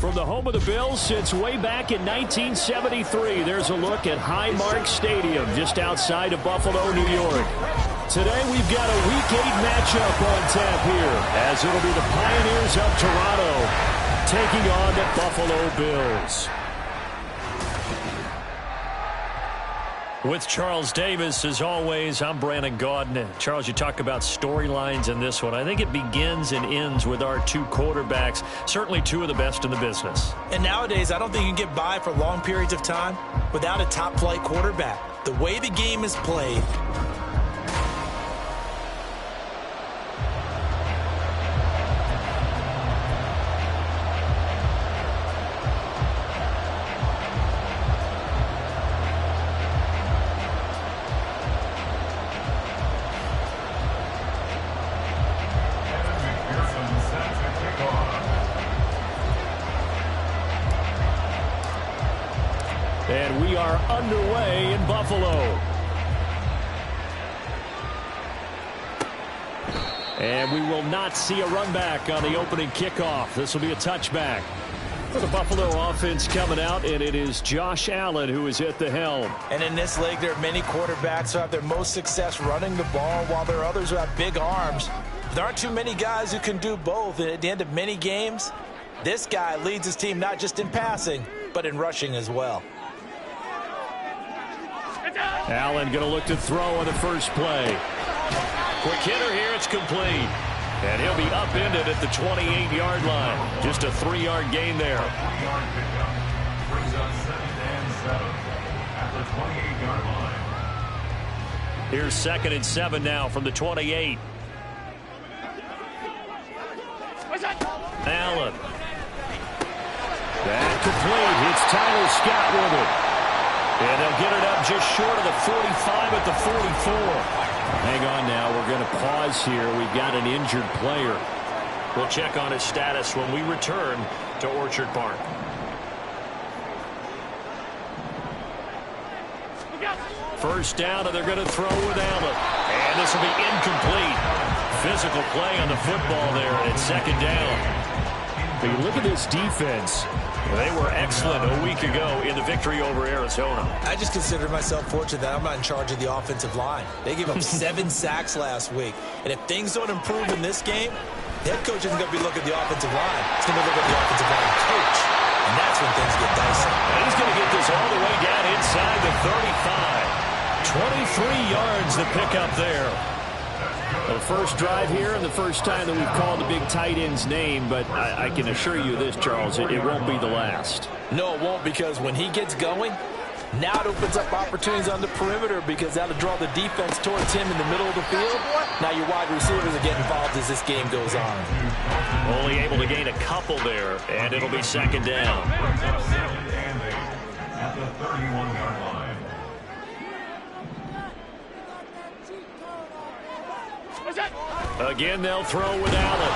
From the home of the Bills since way back in 1973, there's a look at Highmark Stadium just outside of Buffalo, New York. Today we've got a Week 8 matchup on tap here, as it'll be the Pioneers of Toronto taking on the Buffalo Bills. With Charles Davis, as always, I'm Brandon Gaudin. Charles, you talk about storylines in this one. I think it begins and ends with our two quarterbacks, certainly two of the best in the business. And nowadays, I don't think you can get by for long periods of time without a top-flight quarterback. The way the game is played, and we are underway in Buffalo. And we will not see a run back on the opening kickoff. This will be a touchback for the Buffalo offense coming out, and it is Josh Allen who is at the helm. and in this league, there are many quarterbacks who have their most success running the ball, while there are others who have big arms. There aren't too many guys who can do both, and at the end of many games, this guy leads his team not just in passing, but in rushing as well. Allen going to look to throw on the first play. Quick hitter here, it's complete. And he'll be upended at the 28-yard line. Just a 3-yard gain there. Here's 2nd and 7 now from the 28. Allen. That complete. It's Tyler Scott with it. And they'll get it up just short of the 45 at the 44. Hang on now. We're going to pause here. We've got an injured player. We'll check on his status when we return to Orchard Park. First down, and they're going to throw with Allen. And this will be incomplete. Physical play on the football there, and it's 2nd down. But you look at this defense. They were excellent a week ago in the victory over Arizona. I just consider myself fortunate that I'm not in charge of the offensive line. They gave up 7 sacks last week. And if things don't improve in this game, the head coach isn't going to be looking at the offensive line. He's going to look at the offensive line coach. And that's when things get dicey. And he's going to get this all the way down inside the 35. 23 yards to pick up there. The first drive here and the first time that we've called the big tight end's name, but I can assure you this, Charles, it won't be the last. No, it won't, because when he gets going, now it opens up opportunities on the perimeter, because that'll draw the defense towards him in the middle of the field. Now your wide receivers are getting involved as this game goes on. Only able to gain a couple there, and it'll be 2nd down. At the 31-yard line. Again, they'll throw with Allen.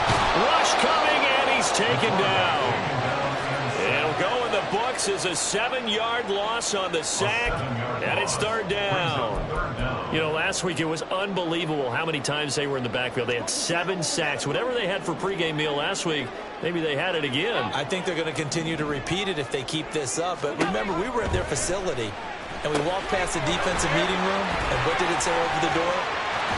Rush coming, and he's taken down. It'll go in the books as a 7-yard loss on the sack, and it's 3rd down. You know, last week it was unbelievable how many times they were in the backfield. They had 7 sacks. Whatever they had for pregame meal last week, maybe they had it again. I think they're going to continue to repeat it if they keep this up. But remember, we were at their facility, and we walked past the defensive meeting room, and what did it say over the door?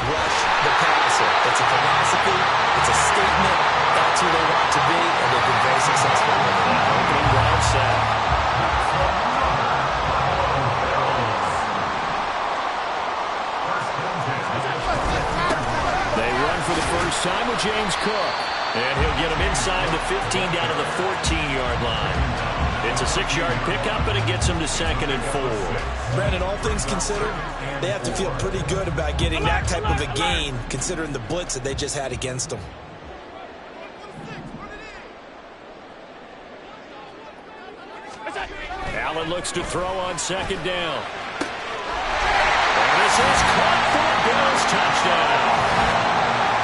Rush the passer. It's a philosophy. It's a statement. That's who they want to be, and they've been very successful with it. Opening drive sack. They run for the first time with James Cook. And he'll get him inside the 15 down to the 14-yard line. It's a 6-yard pickup, and it gets him to 2nd and 4. Brandon, all things considered, they have to feel pretty good about getting that type of a gain, considering the blitz that they just had against them. Allen looks to throw on 2nd down. And this is caught for a Bills touchdown.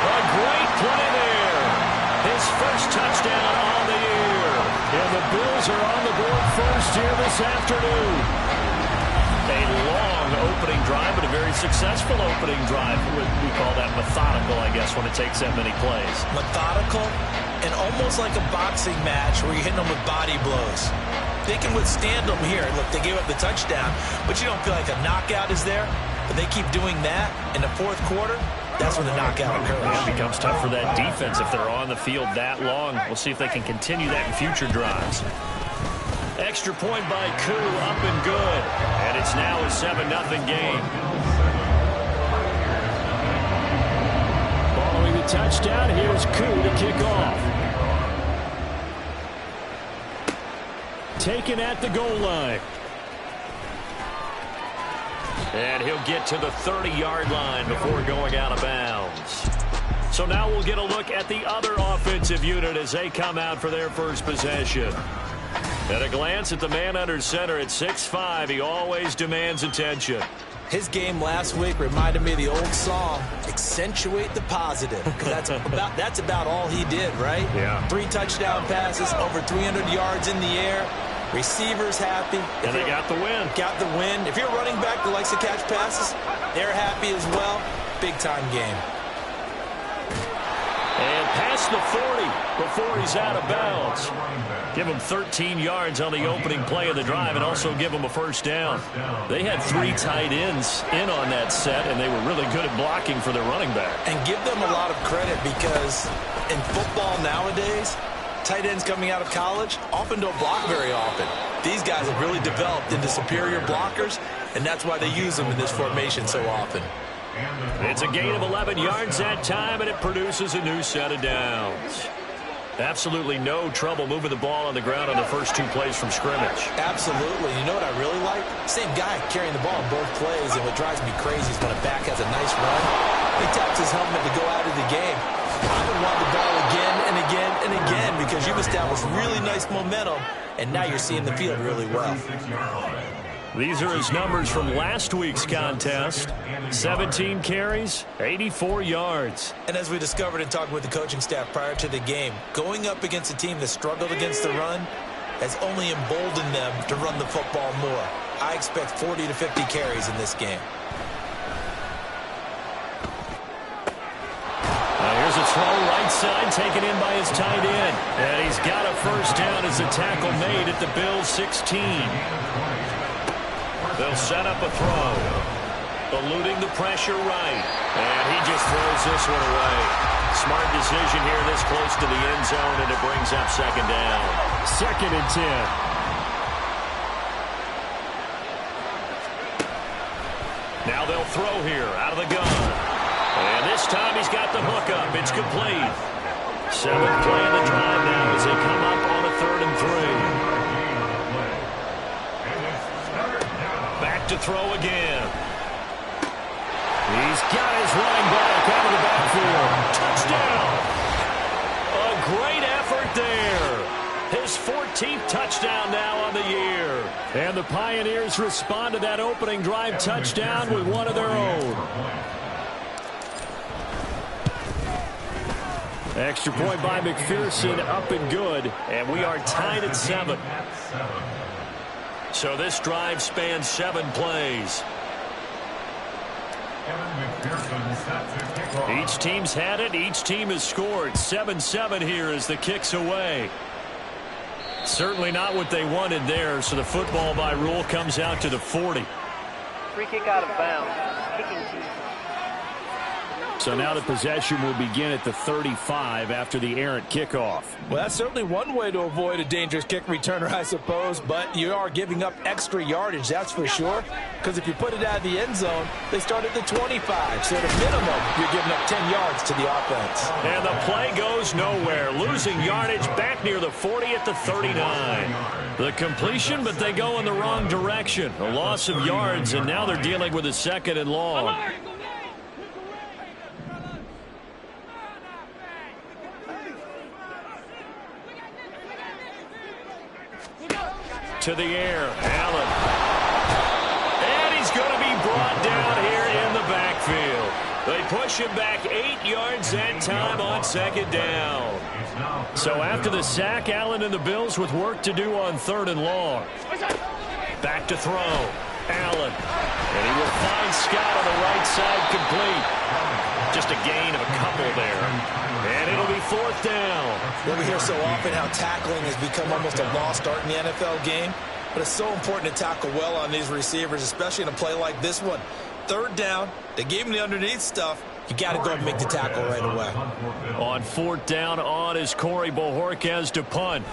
A great play there. His first touchdown on the year. And the Bills are on the board first here this afternoon. A long opening drive, but a very successful opening drive. We call that methodical, I guess, when it takes that many plays. Methodical and almost like a boxing match where you're hitting them with body blows. They can withstand them here. Look, they gave up the touchdown, but you don't feel like a knockout is there. But they keep doing that in the fourth quarter. That's when the knockout occurs. It becomes tough for that defense if they're on the field that long. We'll see if they can continue that in future drives. Extra point by Koo, up and good. And it's now a 7-0 game. Following the touchdown, here's Koo to kick off. Taken at the goal line. And he'll get to the 30-yard line before going out of bounds. So now we'll get a look at the other offensive unit as they come out for their first possession. At a glance at the man under center at 6'5", he always demands attention. His game last week reminded me of the old song, accentuate the positive. Because that's about all he did, right? Yeah. 3 touchdown passes, over 300 yards in the air. Receivers happy. And they got the win. Got the win. If you're a running back that likes to catch passes, they're happy as well. Big-time game. And past the 40 before he's out of bounds. Give him 13 yards on the opening play of the drive and also give him a first down. They had 3 tight ends in on that set, and they were really good at blocking for their running back. And give them a lot of credit because in football nowadays, tight ends coming out of college often don't block very often. These guys have really developed into superior blockers, and that's why they use them in this formation so often. It's a gain of 11 yards that time, and it produces a new set of downs. Absolutely no trouble moving the ball on the ground on the first 2 plays from scrimmage. Absolutely. You know what I really like? Same guy carrying the ball in both plays, and what drives me crazy is when a back has a nice run, he taps his helmet to go out of the game. I would want the ball again and again and again because you've established really nice momentum, and now you're seeing the field really well. These are his numbers from last week's contest. 17 carries, 84 yards. And as we discovered in talking with the coaching staff prior to the game, going up against a team that struggled against the run has only emboldened them to run the football more. I expect 40 to 50 carries in this game. Here's a throw right side taken in by his tight end. And he's got a first down as the tackle made at the Bills' 16. They'll set up a throw. Eluding the pressure right. And he just throws this one away. Smart decision here this close to the end zone, and it brings up second down. 2nd and 10. Now they'll throw here out of the gun. And this time he's got the hook up. It's complete. 7th play of the drive now as they come up on a 3rd and 3. Back to throw again. He's got his running back out of the backfield. Touchdown! A great effort there. His 14th touchdown now on the year. And the Pioneers respond to that opening drive touchdown with one of their own. Extra point by McPherson, up and good. And we are tied at 7. So this drive spans 7 plays. Each team's had it. Each team has scored. 7-7 here as the kick's away. Certainly not what they wanted there, so the football by rule comes out to the 40. Free kick out of bounds. Kicking team. So now the possession will begin at the 35 after the errant kickoff. Well, that's certainly one way to avoid a dangerous kick returner, I suppose, but you are giving up extra yardage, that's for sure, because if you put it out of the end zone, they start at the 25, so at a minimum, you're giving up 10 yards to the offense. And the play goes nowhere, losing yardage back near the 40 at the 39. The completion, but they go in the wrong direction. A loss of yards, and now they're dealing with a 2nd and long. To the air, Allen. And he's going to be brought down here in the backfield. They push him back 8 yards that time on 2nd down. So after the sack, Allen and the Bills with work to do on 3rd and long. Back to throw. Allen. And he will find Scott on the right side, complete. Just a gain of a couple there. And it'll be 4th down. Well, we hear so often how tackling has become almost a lost art in the NFL game. But it's so important to tackle well on these receivers, especially in a play like this one. 3rd down, they gave him the underneath stuff. You got to go and make the tackle right away. On 4th down on is Corey Bojorquez to punt.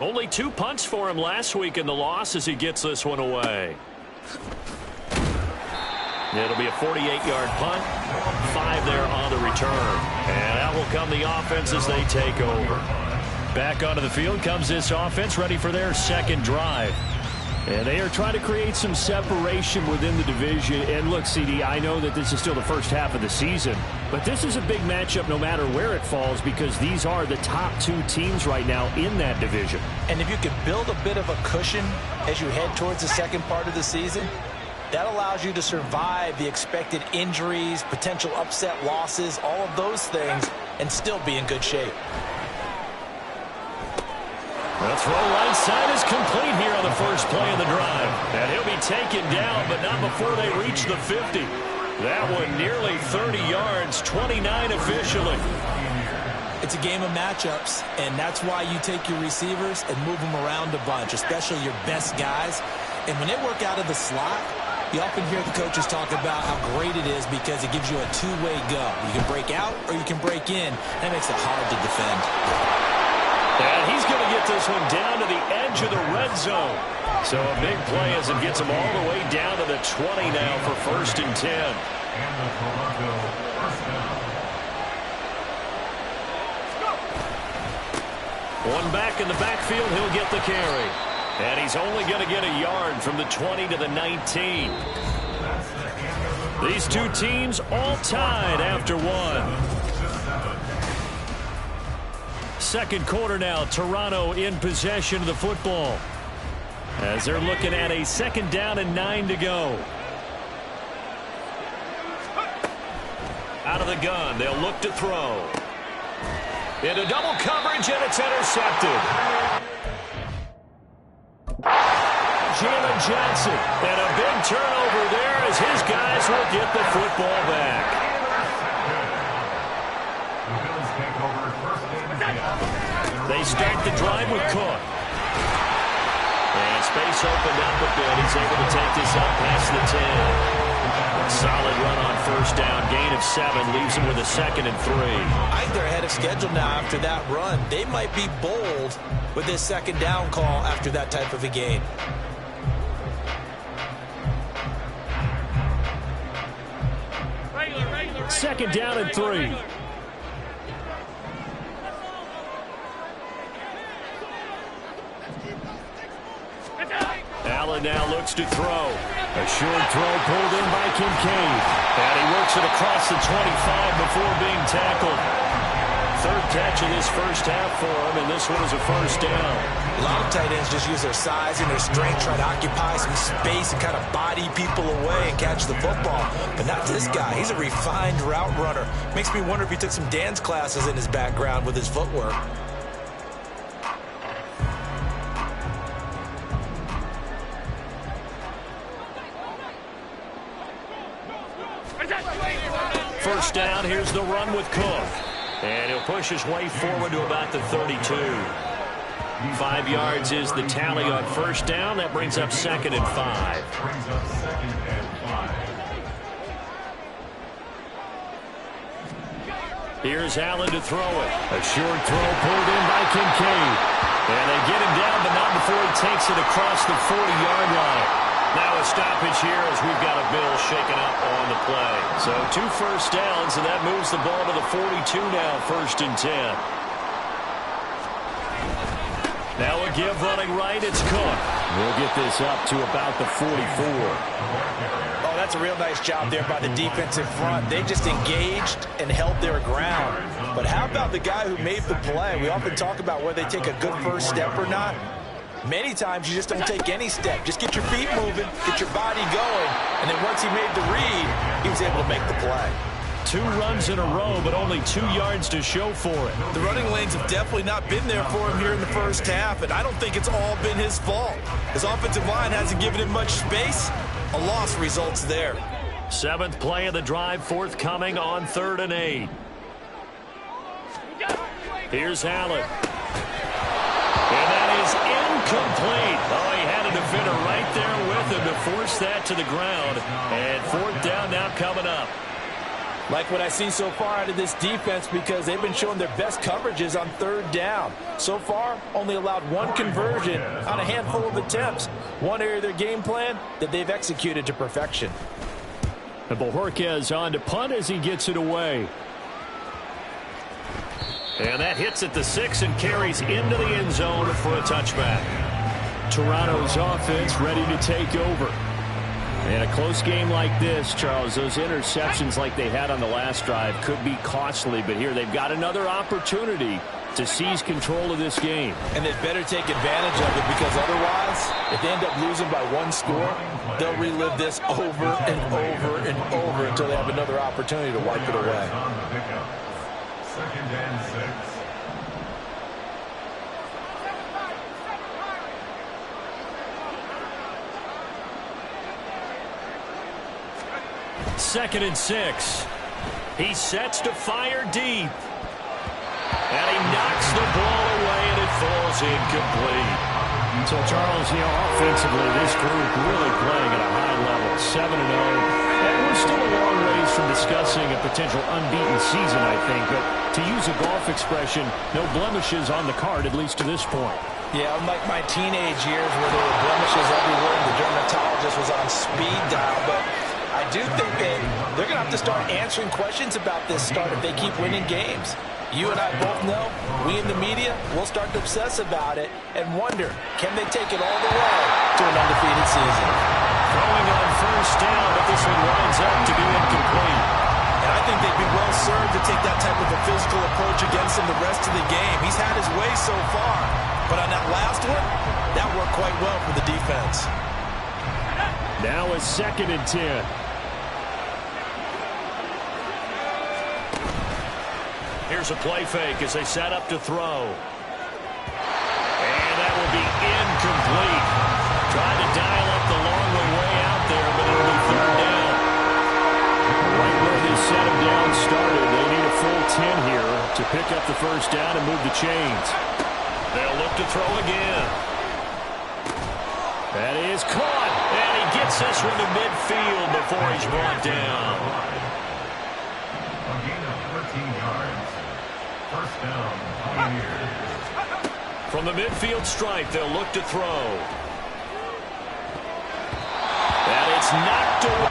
Only 2 punts for him last week in the loss as he gets this one away. It'll be a 48-yard punt. 5 there on the return. And out will come the offense as they take over. Back onto the field comes this offense, ready for their 2nd drive. And they are trying to create some separation within the division. And look, CD, I know that this is still the first half of the season, but this is a big matchup no matter where it falls because these are the top 2 teams right now in that division. And if you can build a bit of a cushion as you head towards the second part of the season, that allows you to survive the expected injuries, potential upset losses, all of those things, and still be in good shape. The throw right side is complete here on the first play of the drive. And he'll be taken down, but not before they reach the 50. That one nearly 30 yards, 29 officially. It's a game of matchups, and that's why you take your receivers and move them around a bunch, especially your best guys. And when they work out of the slot, you often hear the coaches talk about how great it is because it gives you a two-way go. You can break out or you can break in. That makes it hard to defend. And he's going to get this one down to the edge of the red zone. So a big play as it gets him all the way down to the 20 now for 1st and 10. And the Toronto first down. One back in the backfield, he'll get the carry. And he's only going to get a yard from the 20 to the 19. These 2 teams all tied after 1. 2nd quarter now, Toronto in possession of the football as they're looking at a 2nd down and 9 to go. Out of the gun, they'll look to throw. Into double coverage, and it's intercepted. Jalen Johnson, and a big turnover there as his guys will get the football back. They start the drive with Cook. And space opened up a bit. He's able to take this up past the 10. Solid run on 1st down. Gain of 7 leaves him with a 2nd and 3. I think they're ahead of schedule now after that run. They might be bold with this 2nd down call after that type of a gain. Second down and 3. Allen now looks to throw. A short throw pulled in by Kincaid. And he works it across the 25 before being tackled. 3rd catch of this first half for him, and this one is a 1st down. A lot of tight ends just use their size and their strength, try to occupy some space and kind of body people away and catch the football. But not this guy. He's a refined route runner. Makes me wonder if he took some dance classes in his background with his footwork. First down, here's the run with Cook. And he'll push his way forward to about the 32. 5 yards is the tally on 1st down. That brings up 2nd and 5. Here's Allen to throw it. A short throw pulled in by Kincaid. And they get him down, but not before he takes it across the 40-yard line. Now a stoppage here as we've got a Bill shaken up on the play. So 2 first downs, and that moves the ball to the 42 now, 1st and 10. Now a give running right, it's Cook. We'll get this up to about the 44. Oh, that's a real nice job there by the defensive front. They just engaged and held their ground. But how about the guy who made the play? We often talk about whether they take a good first step or not. Many times you just don't take any step. Just get your feet moving, get your body going, and then once he made the read, he was able to make the play. 2 runs in a row, but only 2 yards to show for it. The running lanes have definitely not been there for him here in the first half, and I don't think it's all been his fault. His offensive line hasn't given him much space. A loss results there. 7th play of the drive forthcoming on 3rd and 8. Here's Allen. And that is incomplete. Oh, he had a defender right there with him to force that to the ground. And 4th down now coming up. Like what I see so far out of this defense, because they've been showing their best coverages on 3rd down. So far, only allowed 1 conversion on a handful of attempts. One area of their game plan that they've executed to perfection. And Bojorquez on to punt as he gets it away. And that hits at the 6 and carries into the end zone for a touchback. Toronto's offense ready to take over. In a close game like this, Charles, those interceptions like they had on the last drive could be costly. But here they've got another opportunity to seize control of this game. And they'd better take advantage of it, because otherwise, if they end up losing by 1 score, they'll relive this over and over and over until they have another opportunity to wipe it away. 2nd and 6. Second and 6. He sets to fire deep. And he knocks the ball away, and it falls incomplete. So, Charles, offensively, this group really playing at a high level, 7-0. And we're still a long ways from discussing a potential unbeaten season, I think. But to use a golf expression, no blemishes on the card, at least to this point. Yeah, unlike my teenage years where there were blemishes everywhere and the dermatologist was on speed dial. But I do think that they're going to have to start answering questions about this start if they keep winning games. You and I both know, we in the media, will start to obsess about it and wonder, can they take it all the way to an undefeated season? Throwing on 1st down, but this one winds up to be incomplete. And I think they'd be well served to take that type of a physical approach against him the rest of the game. He's had his way so far, but on that last one, that worked quite well for the defense. Now a 2nd and 10. Here's a play fake as they set up to throw. And that will be incomplete. Trying to dial up the long way out there, but it'll be 3rd down. Right where this set of down started, they need a full 10 here to pick up the 1st down and move the chains. They'll look to throw again. That is caught, and he gets this one to midfield before he's brought down. A gain of 13 yards. 1st down, Pioneers. From the midfield stripe, they'll look to throw. And it's knocked away.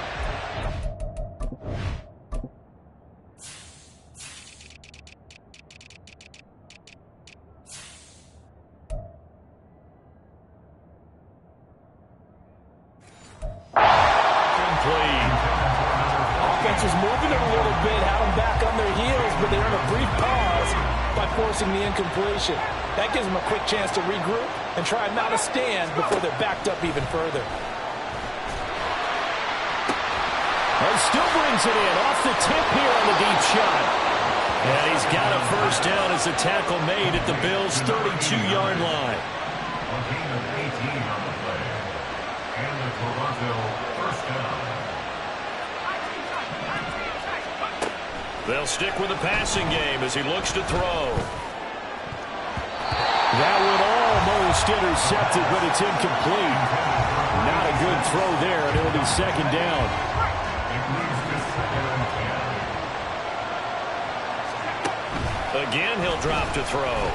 Offense was moving it a little bit, had them back on their heels, but they earned a brief pause by forcing the incompletion. That gives them a quick chance to regroup and try and mount a stand before they're backed up even further. And still brings it in off the tip here on the deep shot. And he's got a 1st down as the tackle made at the Bills' 32-yard line. A gain of 18 on the play. And the Toronto 1st down. They'll stick with the passing game as he looks to throw. That would almost intercept it, but it's incomplete. Not a good throw there, and it'll be 2nd down. It leads to 2nd and 10. Again, he'll drop to throw.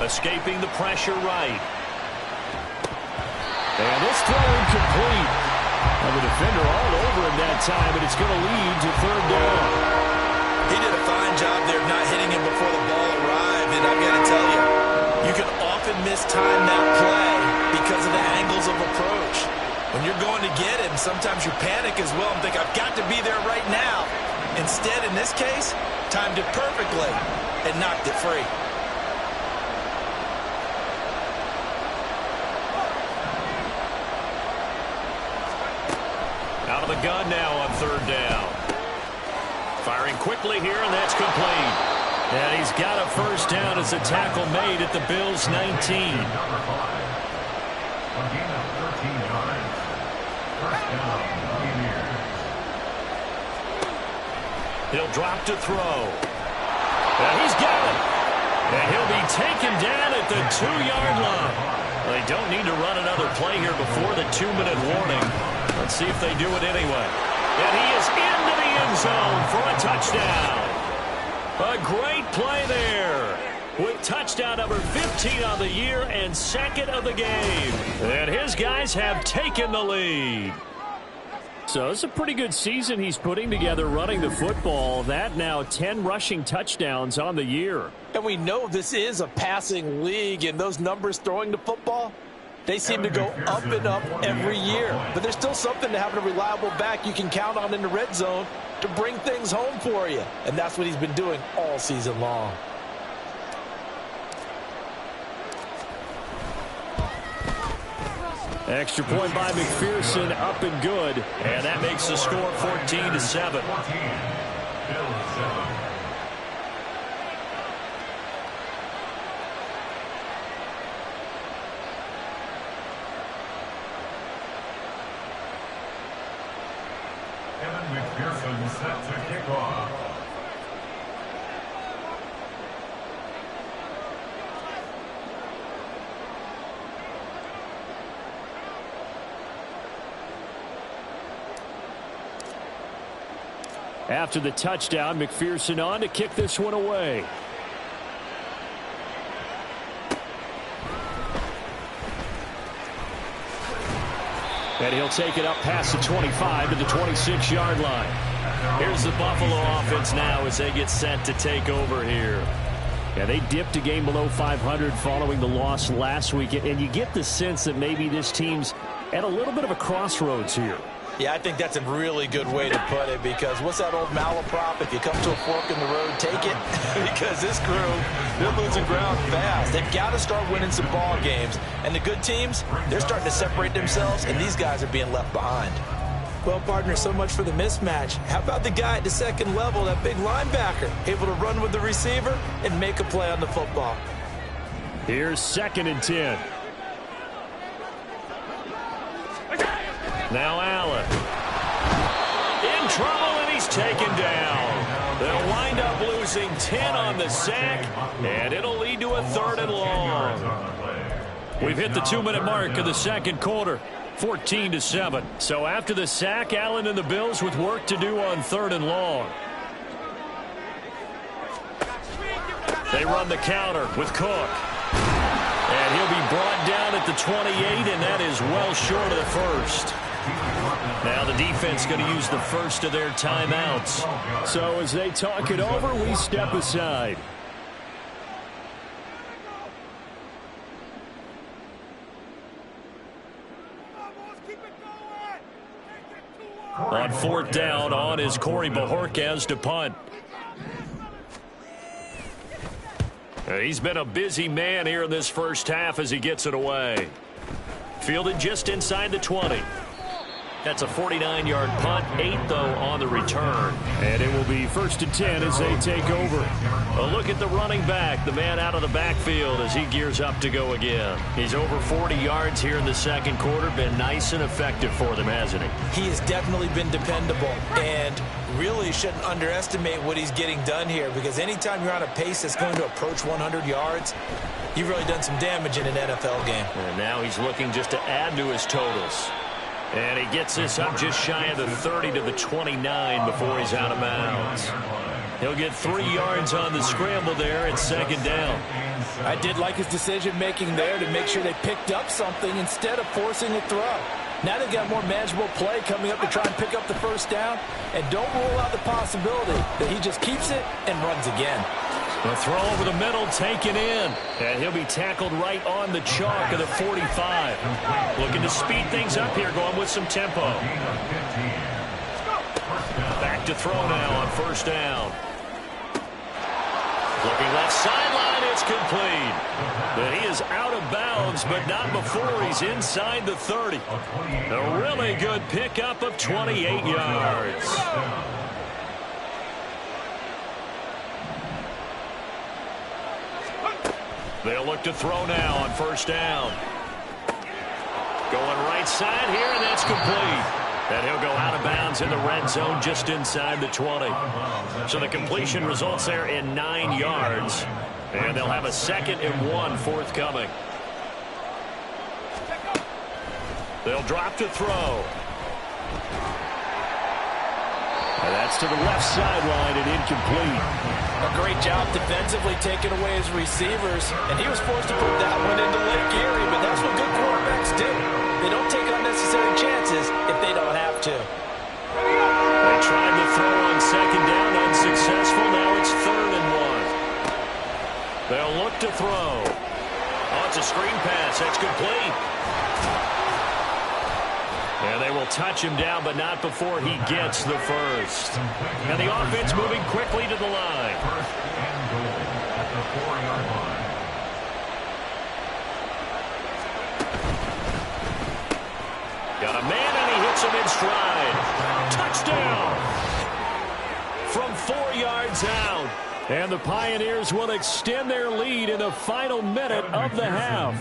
Escaping the pressure right. And this throw incomplete. And the defender all over him that time, and it's going to lead to 3rd down. He did a fine job there not hitting him before the ball arrived, and I've got to tell you, you can often mistime that play because of the angles of approach. When you're going to get him, sometimes you panic as well and think, I've got to be there right now. Instead, in this case, timed it perfectly and knocked it free. Out of the gun now on 3rd down. Fires Firing quickly here, and that's complete. And he's got a first down as a tackle made at the Bills' 19. A gain of 13 yards. First down, Buccaneers. He'll drop to throw. And he's got it. And he'll be taken down at the 2-yard line. They don't need to run another play here before the 2-minute warning. Let's see if they do it anyway. And he is into the end zone for a touchdown. A great play there. With touchdown number 15 on the year and second of the game. And his guys have taken the lead. So it's a pretty good season he's putting together running the football. That now 10 rushing touchdowns on the year. And we know this is a passing league, and those numbers throwing the football, they seem to go up and up every year. But there's still something to having a reliable back you can count on in the red zone to bring things home for you. And that's what he's been doing all season long. Extra point by McPherson, up and good. And that makes the score 14-7. Kevin McPherson set to kick off. After the touchdown, McPherson on to kick this one away. And he'll take it up past the 25 to the 26-yard line. Here's the Buffalo offense now as they get set to take over here. Yeah, they dipped a game below 500 following the loss last week. And you get the sense that maybe this team's at a little bit of a crossroads here. Yeah, I think that's a really good way to put it, because what's that old malaprop? If you come to a fork in the road, take it. Because this crew, they're losing ground fast. They've got to start winning some ball games. And the good teams, they're starting to separate themselves, and these guys are being left behind. Well, partner, so much for the mismatch. How about the guy at the second level, that big linebacker, able to run with the receiver and make a play on the football? Here's 2nd and 10. Now Allen. In trouble, and he's taken down. They'll wind up losing 10 on the sack, and it'll lead to a 3rd and long. We've hit the 2-minute mark of the second quarter, 14-7. So after the sack, Allen and the Bills with work to do on 3rd and long. They run the counter with Cook. And he'll be brought down at the 28, and that is well short of the first. Now the defense going to use the first of their timeouts. So as they talk it over, we step aside. On 4th down, on is Corey Bojorquez to punt. He's been a busy man here in this first half as he gets it away. Fielded just inside the 20. That's a 49-yard punt, 8 though on the return. And it will be 1st and 10 as they take over. A look at the running back, the man out of the backfield as he gears up to go again. He's over 40 yards here in the second quarter. Been nice and effective for them, hasn't he? He has definitely been dependable, and really shouldn't underestimate what he's getting done here, because anytime you're on a pace that's going to approach 100 yards, you've really done some damage in an NFL game. And now he's looking just to add to his totals. And he gets this up just shy of the 30 to the 29 before he's out of bounds. He'll get 3 yards on the scramble there at 2nd down. I did like his decision-making there to make sure they picked up something instead of forcing a throw. Now they've got more manageable play coming up to try and pick up the first down. And don't rule out the possibility that he just keeps it and runs again. The throw over the middle taken in. And he'll be tackled right on the chalk of the 45. Looking to speed things up here, going with some tempo. Back to throw now on 1st down. Looking left sideline, it's complete. But he is out of bounds, but not before he's inside the 30. A really good pickup of 28 yards. They'll look to throw now on first down. Going right side here, and that's complete. And he'll go out of bounds in the red zone just inside the 20. So the completion results there in 9 yards. And they'll have a 2nd and 1 forthcoming. They'll drop to throw. And that's to the left sideline and incomplete. A great job defensively taking away his receivers. And he was forced to put that one into Lake Erie, but that's what good quarterbacks do. They don't take unnecessary chances if they don't have to. They tried to throw on 2nd down, unsuccessful. Now it's 3rd and 1. They'll look to throw. Oh, it's a screen pass. That's complete. And they will touch him down, but not before he gets the first. And the offense moving quickly to the line. 1st and goal at the 4-yard line. Got a man, and he hits him in stride. Touchdown! From 4 yards out. And the Pioneers will extend their lead in the final minute of the half.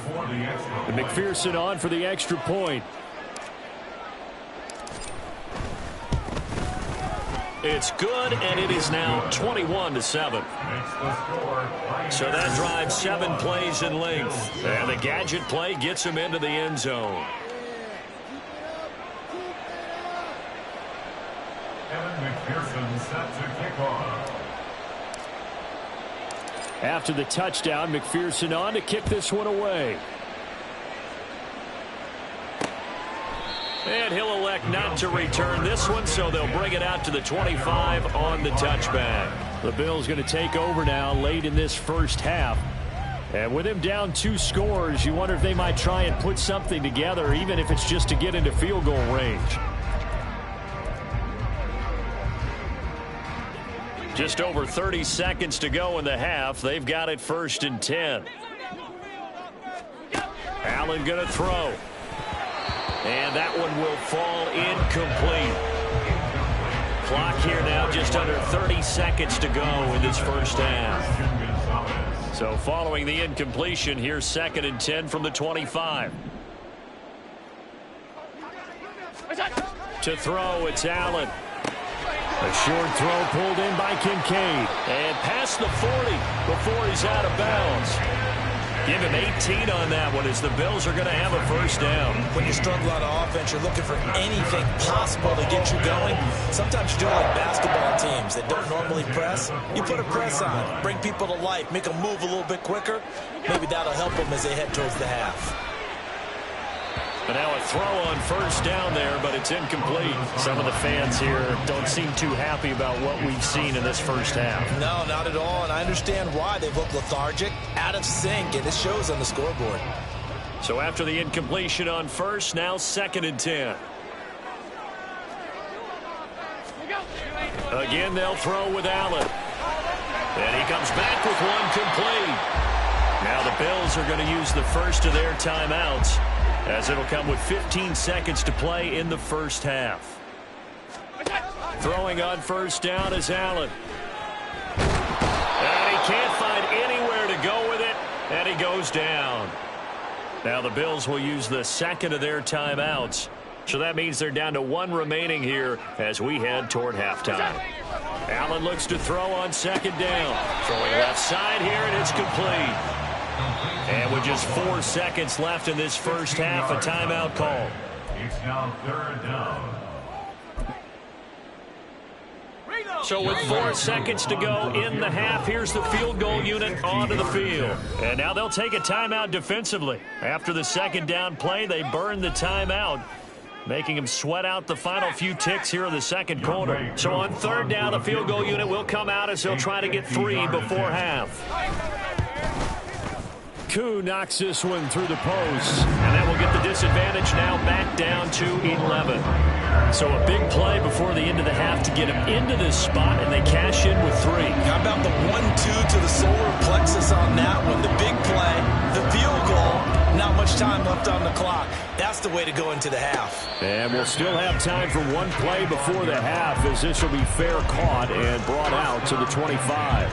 And McPherson on for the extra point. It's good, and it is now 21-7. So that drives 7 plays in length. And the gadget play gets him into the end zone. Evan McPherson set to kick off. After the touchdown, McPherson on to kick this one away. And he'll elect not to return this one, so they'll bring it out to the 25 on the touchback. The Bills going to take over now late in this first half. And with him down 2 scores, you wonder if they might try and put something together, even if it's just to get into field goal range. Just over 30 seconds to go in the half. They've got it 1st and 10. Allen going to throw. And that one will fall incomplete. Clock here now just under 30 seconds to go in this first half. So following the incompletion, here's 2nd and 10 from the 25. To throw, it's Allen. A short throw pulled in by Kincaid. And past the 40 before he's out of bounds. Give him 18 on that one as the Bills are going to have a first down. When you struggle on offense, you're looking for anything possible to get you going. Sometimes you do like basketball teams that don't normally press. You put a press on, bring people to life, make them move a little bit quicker. Maybe that'll help them as they head towards the half. But now a throw on first down there, but it's incomplete. Some of the fans here don't seem too happy about what we've seen in this first half. No, not at all, and I understand why. They've looked lethargic, out of sync, and it shows on the scoreboard. So after the incompletion on first, now 2nd and 10. Again, they'll throw with Allen. And he comes back with one complete. Now the Bills are going to use the first of their timeouts, as it'll come with 15 seconds to play in the first half. Throwing on first down is Allen. And he can't find anywhere to go with it, and he goes down. Now the Bills will use the 2nd of their timeouts. So that means they're down to 1 remaining here as we head toward halftime. Allen looks to throw on 2nd down. Throwing left side here, and it's complete. And with just 4 seconds left in this first half, a timeout call. It's now 3rd down. So with 4 seconds to go in the half, here's the field goal unit onto the field. And now they'll take a timeout defensively. After the 2nd down play, they burn the timeout, making them sweat out the final few ticks here in the 2nd quarter. So on 3rd down, the field goal unit will come out as they'll try to get 3 before half. Koo knocks this one through the post. And that will get the disadvantage now back down to 11. So a big play before the end of the half to get him into this spot, and they cash in with 3. How about the 1-2 to the solar plexus on that one? The big play, the field goal, not much time left on the clock. That's the way to go into the half. And we'll still have time for 1 play before the half, as this will be fair caught and brought out to the 25.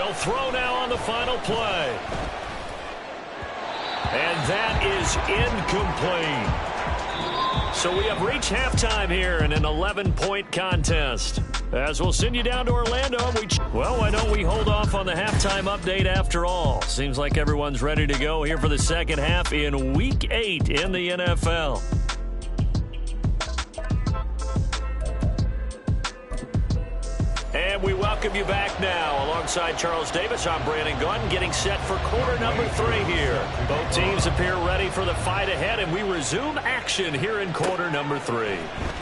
They'll throw now on the final play. And that is incomplete. So we have reached halftime here in an 11-point contest. As we'll send you down to Orlando. Well, why don't we hold off on the halftime update after all? Seems like everyone's ready to go here for the second half in Week 8 in the NFL. And we welcome you back now. Alongside Charles Davis, I'm Brandon Gaudin, getting set for quarter number 3 here. Both teams appear ready for the fight ahead, and we resume action here in quarter number 3.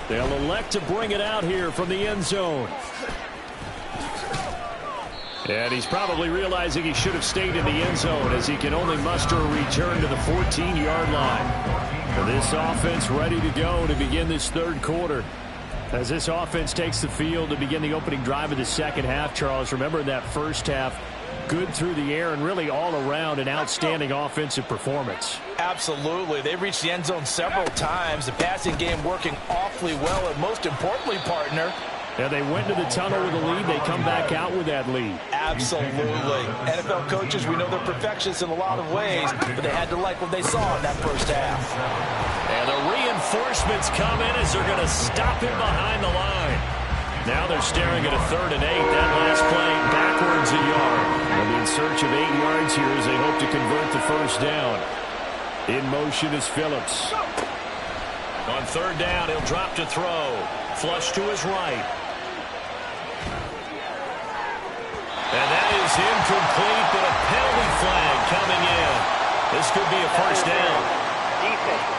They'll elect to bring it out here from the end zone. And he's probably realizing he should have stayed in the end zone as he can only muster a return to the 14-yard line. This offense ready to go to begin this third quarter. As this offense takes the field to begin the opening drive of the second half, Charles, remember in that first half, good through the air and really all around an outstanding offensive performance. Absolutely. They reached the end zone several times. The passing game working awfully well, and most importantly, partner, yeah, they went to the tunnel with a lead. They come back out with that lead. Absolutely. NFL coaches, we know they're perfectionists in a lot of ways, but they had to like what they saw in that first half. And the reinforcements come in as they're going to stop him behind the line. Now they're staring at a 3rd and 8. That last play backwards a yard. They'll be in search of 8 yards here as they hope to convert the first down. In motion is Phillips. On 3rd down, he'll drop to throw. Flush to his right. And that is incomplete, but a penalty flag coming in. This could be a first down. Defense.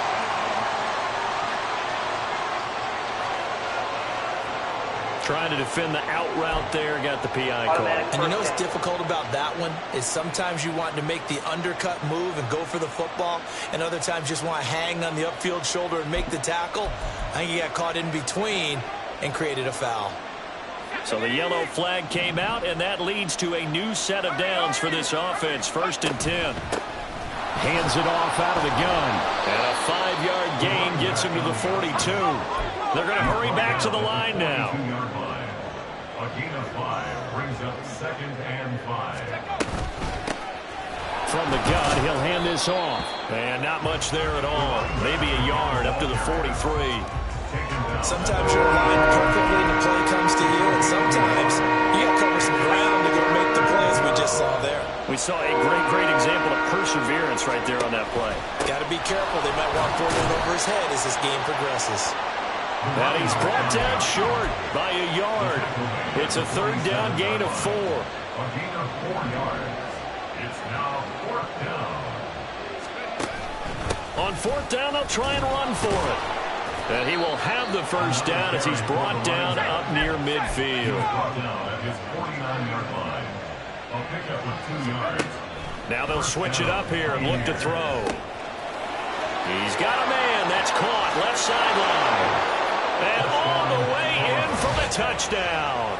Trying to defend the out route there, got the PI call. And you know what's difficult about that one is sometimes you want to make the undercut move and go for the football, and other times just want to hang on the upfield shoulder and make the tackle. I think he got caught in between and created a foul. So the yellow flag came out, and that leads to a new set of downs for this offense. 1st and 10. Hands it off out of the gun. And a 5-yard gain gets him to the 42. They're going to hurry back to the line now. A gain of 5 brings up 2nd and 5. From the gun, he'll hand this off. And not much there at all. Maybe a yard up to the 43. Sometimes you're aligned perfectly and the play comes to you, and sometimes you got to cover some ground to go make the plays we just saw there. We saw a great example of perseverance right there on that play. Got to be careful. They might want to throw it over his head as this game progresses. And he's brought down short by a yard. It's a 3rd down gain of 4. A gain of 4 yards. It's now 4th down. On 4th down, they'll try and run for it. And he will have the first down as he's brought down up near midfield. Brought down at his 49-yard line. A pickup of 2 yards. Now they'll switch it up here and look to throw. He's got a man. That's caught. Left sideline. And all the way in for the touchdown.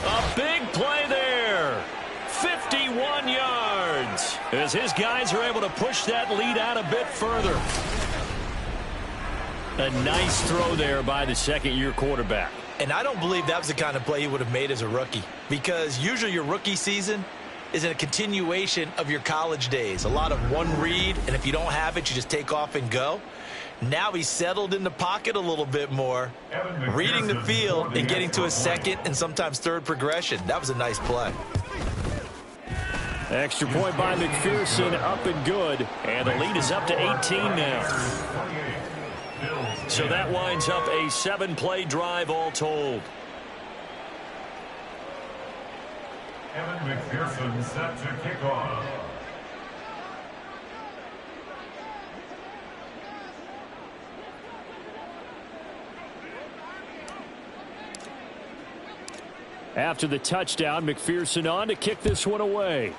A big play there. 51 yards. As his guys are able to push that lead out a bit further. A nice throw there by the 2nd-year quarterback. And I don't believe that was the kind of play he would have made as a rookie. Because usually your rookie season is a continuation of your college days. A lot of one read, and if you don't have it, you just take off and go. Now he's settled in the pocket a little bit more, reading the field and getting to his 2nd and sometimes 3rd progression. That was a nice play. Extra point by McPherson, up and good. And the lead is up to 18 now. So that winds up a 7-play drive all told. Evan McPherson set to kick off. After the touchdown, McPherson on to kick this one away.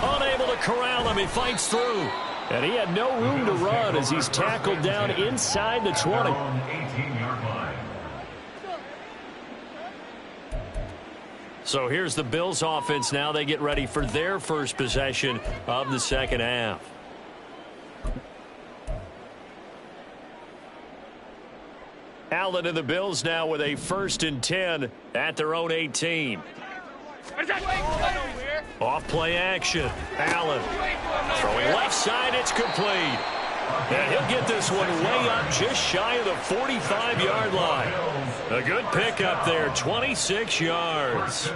Unable to corral him, he fights through. And he had no room to run as he's tackled down inside the 20. 18-yard line. So here's the Bills offense now. They get ready for their first possession of the second half. Allen and the Bills now with a 1st and 10 at their own 18. Off play action. Allen throwing left side. It's complete. And he'll get this one way up just shy of the 45-yard line. A good pickup there, 26 yards.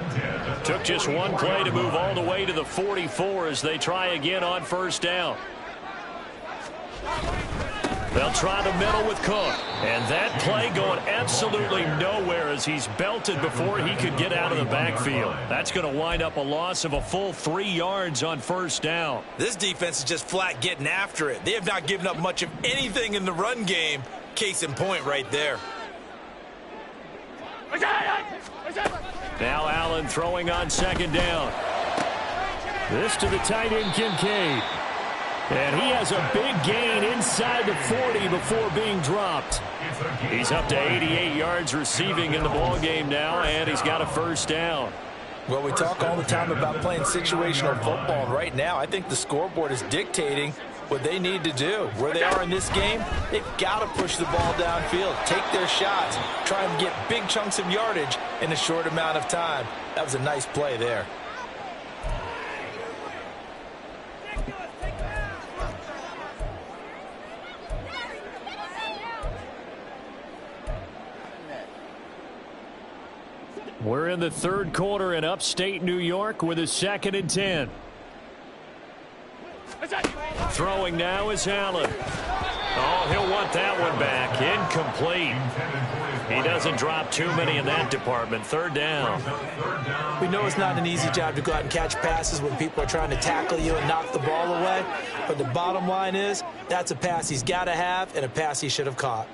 Took just one play to move all the way to the 44 as they try again on 1st down. They'll try the middle with Cook. And that play going absolutely nowhere as he's belted before he could get out of the backfield. That's going to wind up a loss of a full 3 yards on 1st down. This defense is just flat getting after it. They have not given up much of anything in the run game. Case in point right there. Now Allen throwing on 2nd down. This to the tight end, Kincaid. And he has a big gain inside the 40 before being dropped. He's up to 88 yards receiving in the ballgame now, and he's got a 1st down. Well, we talk all the time about playing situational football, and right now I think the scoreboard is dictating what they need to do. Where they are in this game, they've got to push the ball downfield, take their shots, try and get big chunks of yardage in a short amount of time. That was a nice play there. We're in the 3rd quarter in upstate New York with a 2nd and 10. Throwing now is Allen. Oh, he'll want that one back. Incomplete. He doesn't drop too many in that department. 3rd down. We know it's not an easy job to go out and catch passes when people are trying to tackle you and knock the ball away. But the bottom line is that's a pass he's got to have and a pass he should have caught.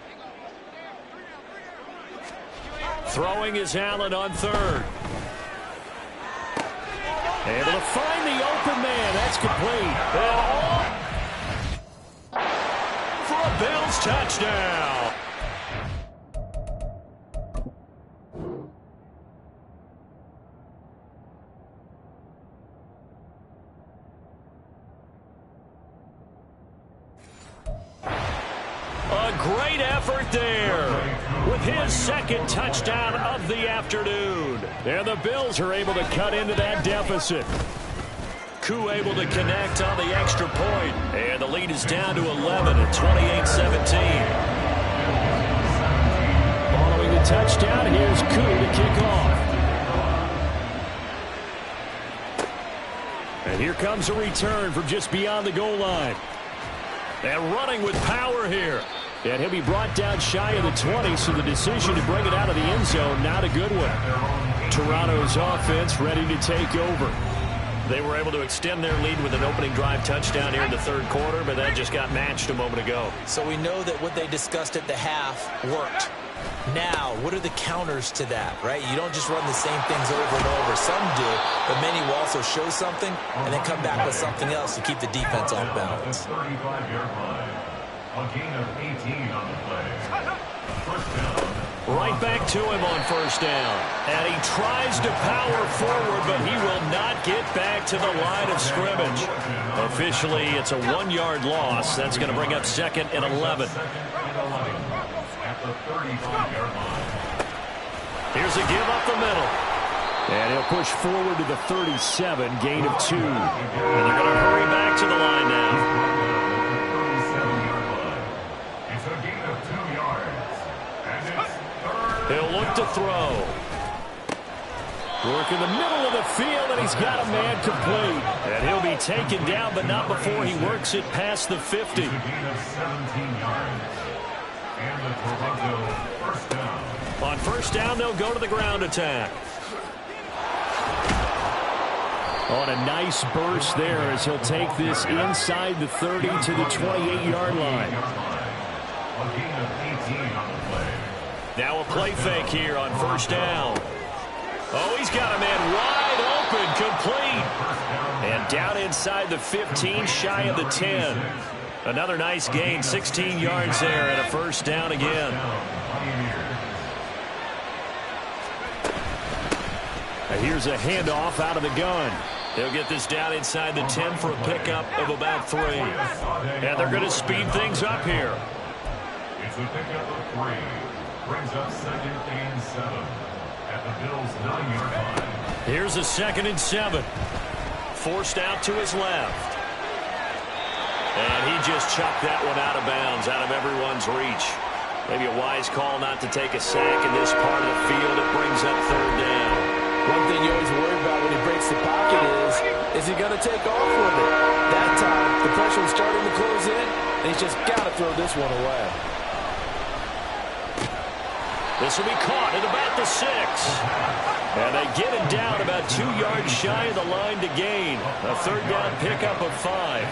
Throwing is Allen on 3rd. Able to find the open man. That's complete. For a Bills touchdown. A great effort there with his 2nd touchdown of the afternoon. And the Bills are able to cut into that deficit. Koo able to connect on the extra point. And the lead is down to 11 at 28-17. Following the touchdown, here's Koo to kick off. And here comes a return from just beyond the goal line. And running with power here. And he'll be brought down shy of the 20, so the decision to bring it out of the end zone, not a good one. Toronto's offense ready to take over. They were able to extend their lead with an opening drive touchdown here in the 3rd quarter, but that just got matched a moment ago. So we know that what they discussed at the half worked. Now, what are the counters to that, right? You don't just run the same things over and over. Some do, but many will also show something and then come back with something else to keep the defense off balance. 35-yard line. A gain of 18 on the play. 1st down. Right back to him on 1st down. And he tries to power forward, but he will not get back to the line of scrimmage. Officially, it's a 1-yard loss. That's going to bring up 2nd and 11. At the 35-yard line. Here's a give up the middle. And he'll push forward to the 37, gain of 2. And they're going to hurry back to the line now. He'll look to throw. Work in the middle of the field, and he's got a man complete. And he'll be taken down, but not before he works it past the 50. It's a gain of 17 yards. And the Toronto 1st down. On 1st down, they'll go to the ground attack. On a nice burst there as he'll take this inside the 30 to the 28-yard line. A gain of 18 on the play. Now a play fake here on 1st down. Oh, he's got a man wide open, complete. And down inside the 15, shy of the 10. Another nice gain, 16 yards there, and a 1st down again. And here's a handoff out of the gun. They'll get this down inside the 10 for a pickup of about 3. And they're going to speed things up here. It's a pickup of 3. brings up 2nd and 7 at the Bills' 9-yard line. Here's a 2nd and 7. Forced out to his left. And he just chucked that one out of bounds, out of everyone's reach. Maybe a wise call not to take a sack in this part of the field. It brings up 3rd down. One thing you always worry about when he breaks the pocket is he going to take off with it? That time, the pressure was starting to close in, and he's just got to throw this one away. This will be caught at about the 6. And they get it down about 2 yards shy of the line to gain. A 3rd down pickup of 5.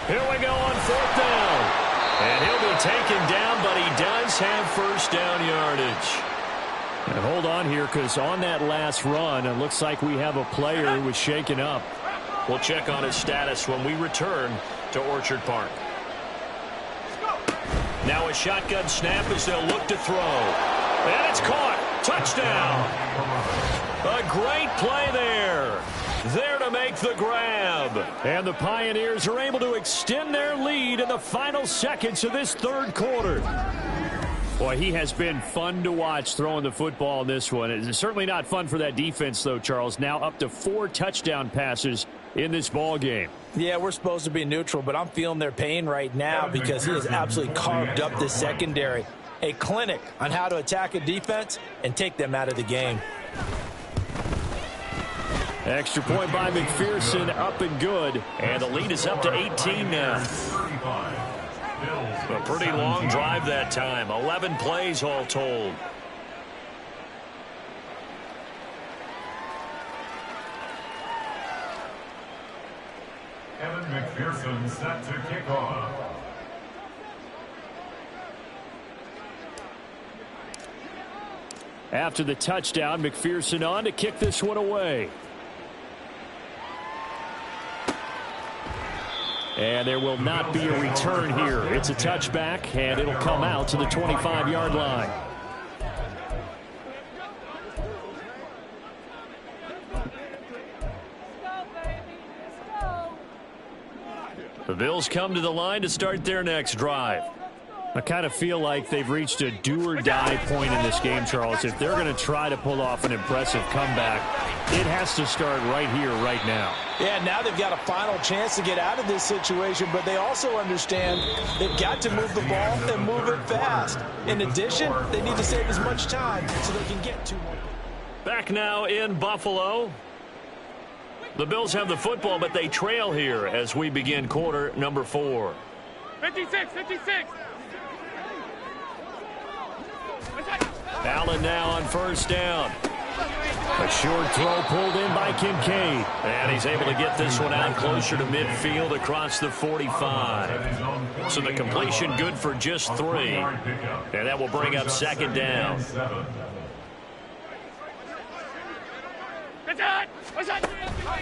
Here we go on 4th down. And he'll be taken down, but he does have 1st down yardage. And hold on here, because on that last run, it looks like we have a player who was shaken up. We'll check on his status when we return to Orchard Park. Now a shotgun snap as they'll look to throw. And it's caught. Touchdown. A great play there. There to make the grab. And the Pioneers are able to extend their lead in the final seconds of this 3rd quarter. Boy, he has been fun to watch throwing the football in this one. It's certainly not fun for that defense, though, Charles. Now up to 4 touchdown passes in this ball game. Yeah, we're supposed to be neutral, but I'm feeling their pain right now because he has absolutely carved up this secondary. A clinic on how to attack a defense and take them out of the game. Extra point by McPherson, up and good. And the lead is up to 18 now. A pretty long drive that time. 11 plays all told. Evan McPherson set to kick off. After the touchdown, McPherson on to kick this one away. And there will not be a return here. It's a touchback, and it'll come out to the 25-yard line. The Bills come to the line to start their next drive. I kind of feel like they've reached a do-or-die point in this game, Charles. If they're going to try to pull off an impressive comeback, it has to start right here, right now. Yeah, now they've got a final chance to get out of this situation, but they also understand they've got to move the ball and move it fast. In addition, they need to save as much time so they can get 2 more. Back now in Buffalo. The Bills have the football, but they trail here as we begin quarter number 4. 56. Allen now on 1st down. A short throw pulled in by Kincaid. And he's able to get this one out closer to midfield across the 45. So the completion good for just 3. And that will bring up 2nd down.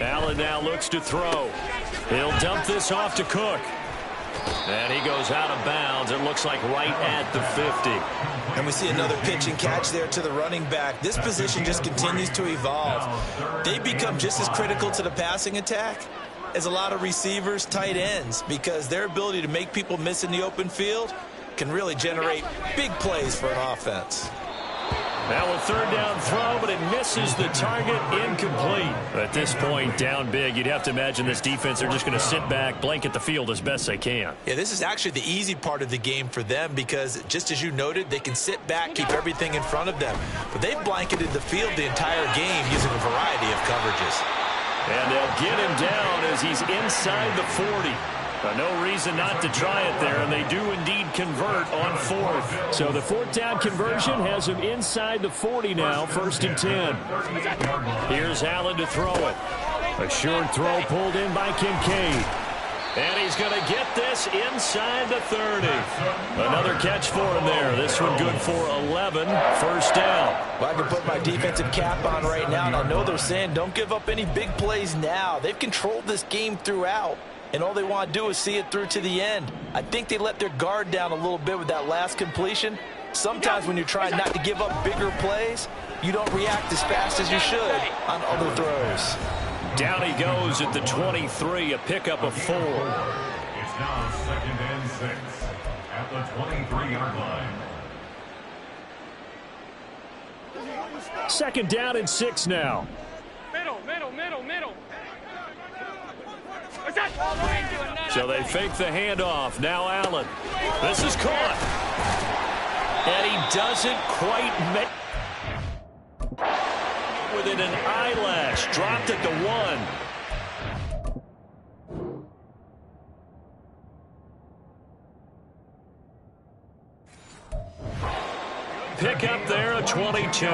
Allen now looks to throw. He'll dump this off to Cook. And he goes out of bounds. It looks like right at the 50. And we see another pitch and catch there to the running back. This position just continues to evolve. They become just as critical to the passing attack as a lot of receivers, tight ends, because their ability to make people miss in the open field can really generate big plays for an offense. Now a 3rd down throw, but it misses the target, incomplete. At this point, down big, you'd have to imagine this defense, they're just going to sit back, blanket the field as best they can. Yeah, this is actually the easy part of the game for them because, just as you noted, they can sit back, keep everything in front of them. But they've blanketed the field the entire game using a variety of coverages. And they'll get him down as he's inside the 40. No reason not to try it there, and they do indeed convert on 4th. So the 4th down conversion has him inside the 40 now, 1st and 10. Here's Allen to throw it. A short throw pulled in by Kincaid. And he's going to get this inside the 30. Another catch for him there. This one good for 11. 1st down. Well, I can put my defensive cap on right now, and I know they're saying don't give up any big plays now. They've controlled this game throughout, and all they want to do is see it through to the end. I think they let their guard down a little bit with that last completion. Sometimes when you're trying not to give up bigger plays, you don't react as fast as you should on other throws. Down he goes at the 23, a pickup of 4. It's now 2nd and 6 at the 23-yard line. Second down and 6 now. Middle. So they fake the handoff. Now Allen. This is caught. And he doesn't quite make within an eyelash. Dropped at the 1. Pick up there, a 22.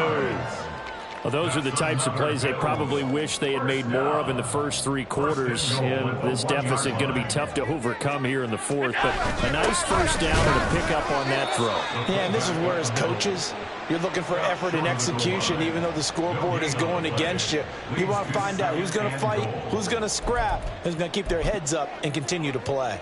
Well, those are the types of plays they probably wish they had made more of in the first 3 quarters. And this deficit going to be tough to overcome here in the 4th. But a nice first down and a pickup on that throw. Yeah, and this is where as coaches, you're looking for effort and execution, even though the scoreboard is going against you. You want to find out who's going to fight, who's going to scrap, who's going to keep their heads up and continue to play.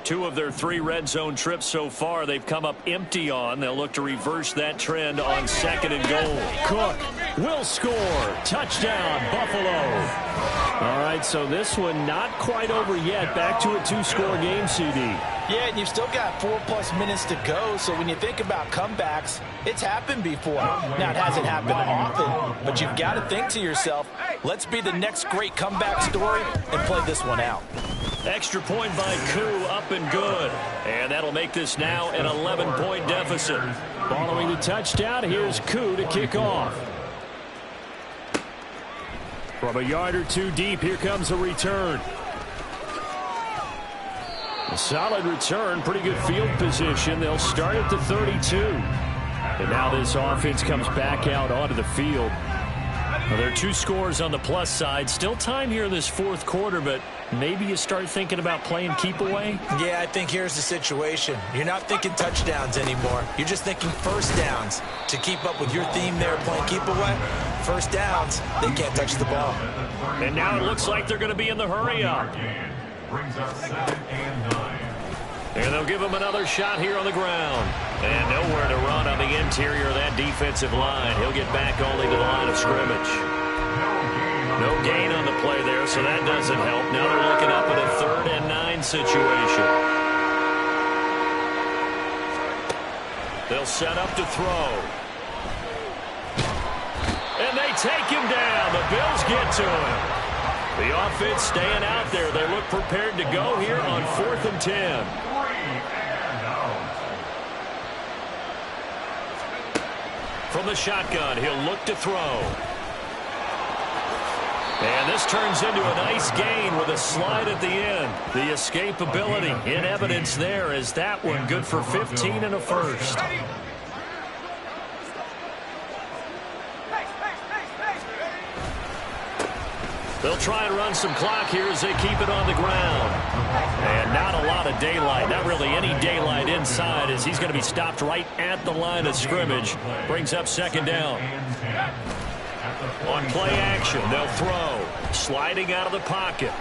2 of their 3 red zone trips so far they've come up empty on. They'll look to reverse that trend on 2nd and goal. Cook will score. Touchdown, Buffalo. All right, so this one not quite over yet. Back to a 2-score game, CD. Yeah, and you've still got 4+ minutes to go, so when you think about comebacks, it's happened before. Now, it hasn't happened often, but you've got to think to yourself, let's be the next great comeback story and play this one out. Extra point by Koo, up and good. And that'll make this now an 11-point deficit. Following the touchdown, here's Koo to kick off. From a yard or 2 deep, here comes a return. A solid return, pretty good field position. They'll start at the 32. And now this offense comes back out onto the field. Well, there are 2 scores on the plus side. Still time here in this 4th quarter, but maybe you start thinking about playing keep away? Yeah, I think here's the situation. You're not thinking touchdowns anymore. You're just thinking first downs. To keep up with your theme there, playing keep away, first downs, they can't touch the ball. And now it looks like they're going to be in the hurry up. Brings up 2nd and 9. And they'll give him another shot here on the ground. And nowhere to run on the interior of that defensive line. He'll get back only to the line of scrimmage. No gain on the play there, so that doesn't help. Now they're looking up at a 3rd and 9 situation. They'll set up to throw. And they take him down. The Bills get to him. The offense staying out there. They look prepared to go here on 4th and 10. From the shotgun, he'll look to throw. And this turns into a nice gain with a slide at the end. The escapability in evidence there as that one good for 15 and a first. They'll try and run some clock here as they keep it on the ground. And not a lot of daylight, not really any daylight inside as he's going to be stopped right at the line of scrimmage. Brings up 2nd down. On play action, they'll throw. Sliding out of the pocket.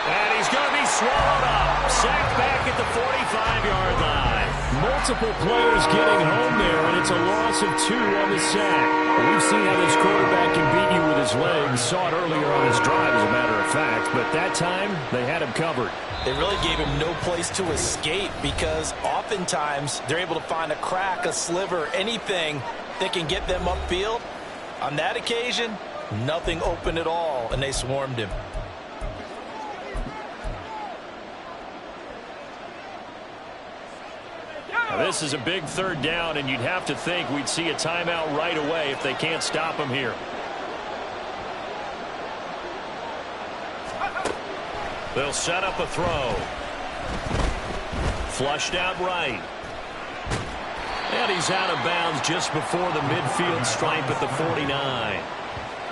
And he's going to be swallowed up. Sacked back at the 45-yard line. Multiple players getting home there, and it's a loss of 2 on the sack. We've seen how this quarterback can beat you with his legs. Saw it earlier on his drive, as a matter of fact. But that time, they had him covered. They really gave him no place to escape because oftentimes they're able to find a crack, a sliver, anything that can get them upfield. On that occasion, nothing open at all, and they swarmed him. Now, this is a big 3rd down, and you'd have to think we'd see a timeout right away if they can't stop him here. They'll set up a throw. Flushed out right. And he's out of bounds just before the midfield stripe at the 49.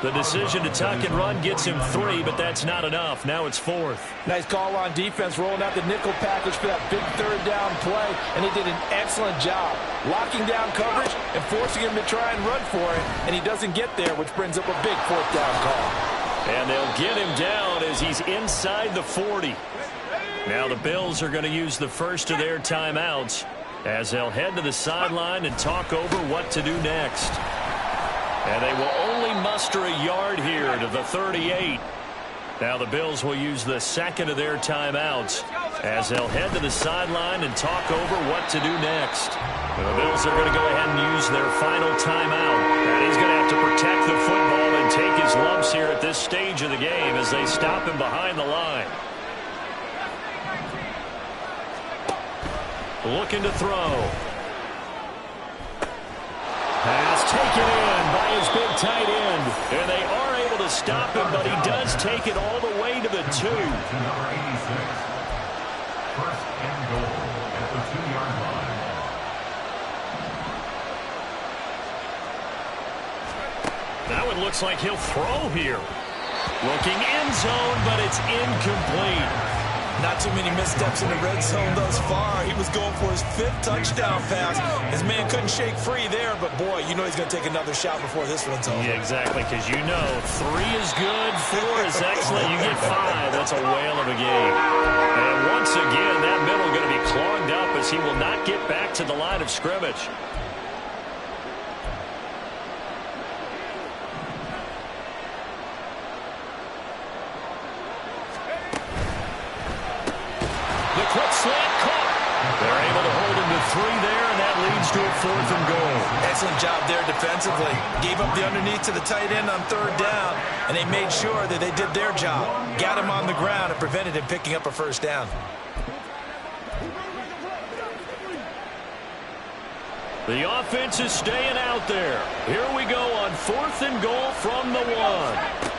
The decision to tuck and run gets him 3, but that's not enough. Now it's 4th. Nice call on defense, rolling out the nickel package for that big 3rd down play, and they did an excellent job locking down coverage and forcing him to try and run for it, and he doesn't get there, which brings up a big 4th down call. And they'll get him down as he's inside the 40. Now the Bills are going to use the first of their timeouts as they'll head to the sideline and talk over what to do next. And they will only muster a yard here to the 38. Now the Bills will use the 2nd of their timeouts as they'll head to the sideline and talk over what to do next. And the Bills are going to go ahead and use their final timeout. And he's going to have to protect the football and take his lumps here at this stage of the game as they stop him behind the line. Looking to throw. Pass taken in by his big tight end. And they are able to stop him, but he does take it all the way to the 2. To number 86. First and goal at the 2-yard line. Now it looks like he'll throw here. Looking end zone, but it's incomplete. Not too many missteps in the red zone thus far. He was going for his 5th touchdown pass. His man couldn't shake free there, but boy, you know he's going to take another shot before this one's over. Yeah, exactly, because you know 3 is good, 4 is excellent. You get 5, that's a whale of a game. And once again, that middle going to be clogged up as he will not get back to the line of scrimmage. The quick slant caught. They're able to hold him to 3 there, and that leads to a 4th and goal. Excellent job there defensively. Gave up the underneath to the tight end on 3rd down, and they made sure that they did their job. Got him on the ground and prevented him picking up a 1st down. The offense is staying out there. Here we go on 4th and goal from the 1.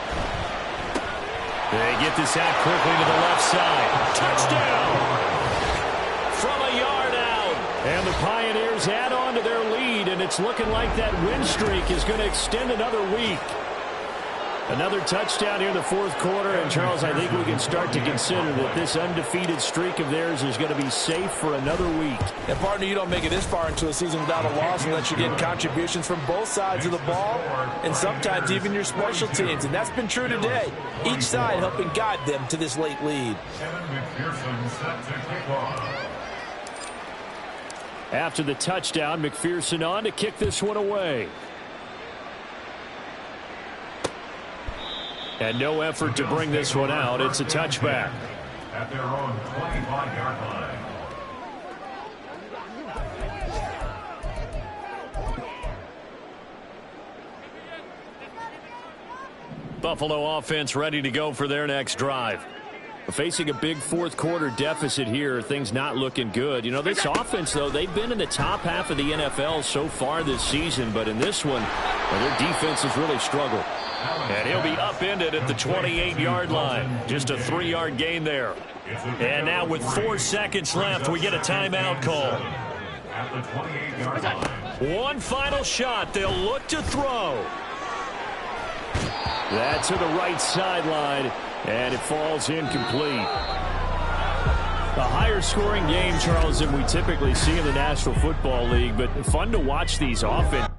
They get this out quickly to the left side. Touchdown! From a yard out. And the Pioneers add on to their lead, and it's looking like that win streak is going to extend another week. Another touchdown here in the 4th quarter, and Charles, I think we can start to consider that this undefeated streak of theirs is going to be safe for another week. And partner, you don't make it this far into a season without a loss unless you're getting contributions from both sides of the ball and sometimes even your special teams, and that's been true today. Each side helping guide them to this late lead. Kevin McPherson set to kick off. After the touchdown, McPherson on to kick this one away. And no effort to bring this one out. It's a touchback. At their own 25-yard line. Buffalo offense ready to go for their next drive. Facing a big 4th quarter deficit here, things not looking good. You know, this offense, though, they've been in the top half of the NFL so far this season, but in this one, well, their defense has really struggled. And he'll be upended at the 28-yard line. Just a 3-yard gain there. And now with 4 seconds left, we get a timeout call. At the 28-yard line. One final shot. They'll look to throw. That's to the right sideline, and it falls incomplete. A higher scoring game, Charles, than we typically see in the National Football League, but fun to watch these offenses.